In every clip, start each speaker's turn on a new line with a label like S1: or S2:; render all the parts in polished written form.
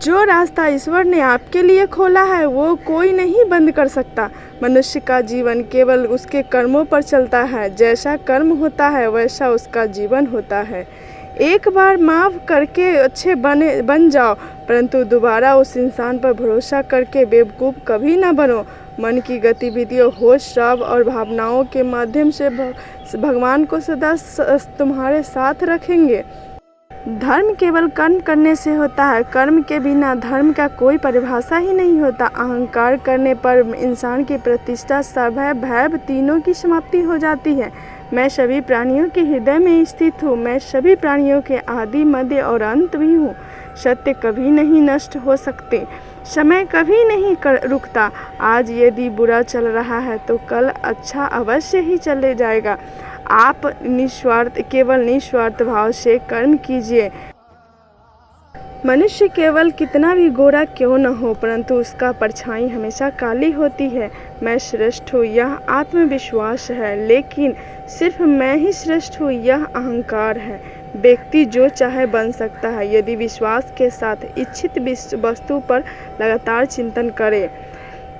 S1: जो रास्ता ईश्वर ने आपके लिए खोला है वो कोई नहीं बंद कर सकता। मनुष्य का जीवन केवल उसके कर्मों पर चलता है। जैसा कर्म होता है वैसा उसका जीवन होता है। एक बार माफ़ करके अच्छे बन जाओ, परंतु दोबारा उस इंसान पर भरोसा करके बेवकूफ़ कभी ना बनो। मन की गतिविधियों, होश, श्रव और भावनाओं के माध्यम से भगवान को सदा तुम्हारे साथ रखेंगे। धर्म केवल कर्म करने से होता है। कर्म के बिना धर्म का कोई परिभाषा ही नहीं होता। अहंकार करने पर इंसान की प्रतिष्ठा, समय, भय तीनों की समाप्ति हो जाती है। मैं सभी प्राणियों के हृदय में स्थित हूँ। मैं सभी प्राणियों के आदि, मध्य और अंत भी हूँ। सत्य कभी नहीं नष्ट हो सकते। समय कभी नहीं रुकता। आज यदि बुरा चल रहा है तो कल अच्छा अवश्य ही चले जाएगा। आप केवल निस्वार्थ भाव से कर्म कीजिए। मनुष्य केवल कितना भी गोरा क्यों न हो, परंतु उसका परछाई हमेशा काली होती है। मैं श्रेष्ठ हूँ, यह आत्मविश्वास है, लेकिन सिर्फ मैं ही श्रेष्ठ हूँ, यह अहंकार है। व्यक्ति जो चाहे बन सकता है यदि विश्वास के साथ इच्छित वस्तु पर लगातार चिंतन करे।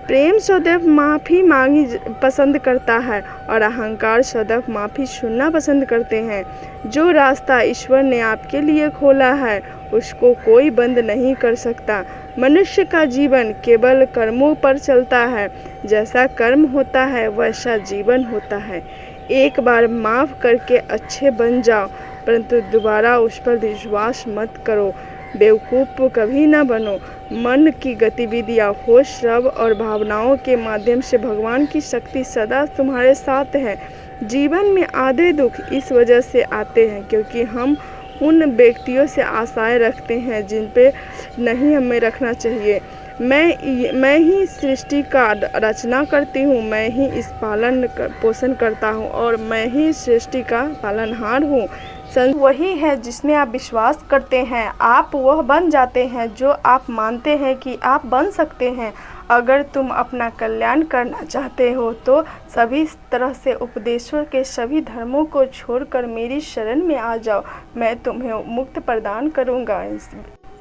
S1: प्रेम सदैव माफ़ी मांगी पसंद करता है और अहंकार सदैव माफ़ी सुनना पसंद करते हैं। जो रास्ता ईश्वर ने आपके लिए खोला है उसको कोई बंद नहीं कर सकता। मनुष्य का जीवन केवल कर्मों पर चलता है। जैसा कर्म होता है वैसा जीवन होता है। एक बार माफ़ करके अच्छे बन जाओ, परंतु दोबारा उस पर विश्वास मत करो। बेवकूफ़ कभी न बनो। मन की गतिविधियाँ, होश, श्रव और भावनाओं के माध्यम से भगवान की शक्ति सदा तुम्हारे साथ है। जीवन में आधे दुख इस वजह से आते हैं क्योंकि हम उन व्यक्तियों से आशाएं रखते हैं जिन पे नहीं हमें रखना चाहिए। मैं ही सृष्टि का रचना करती हूँ, मैं ही इस पालन पोषण करता हूँ और मैं ही सृष्टि का पालनहार हूँ। वही है जिसमें आप विश्वास करते हैं, आप वह बन जाते हैं जो आप मानते हैं कि आप बन सकते हैं। अगर तुम अपना कल्याण करना चाहते हो तो सभी तरह से उपदेशों के सभी धर्मों को छोड़कर मेरी शरण में आ जाओ। मैं तुम्हें मुक्त प्रदान करूँगा।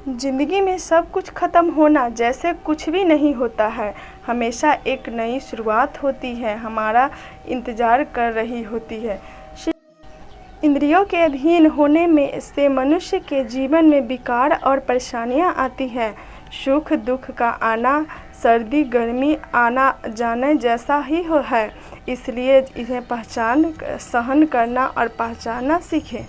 S1: जिंदगी में सब कुछ खत्म होना जैसे कुछ भी नहीं होता है। हमेशा एक नई शुरुआत होती है, हमारा इंतजार कर रही होती है। इंद्रियों के अधीन होने में से मनुष्य के जीवन में विकार और परेशानियां आती हैं। सुख दुख का आना, सर्दी गर्मी आना जाने जैसा ही है। इसलिए इन्हें सहन करना और पहचानना सीखें।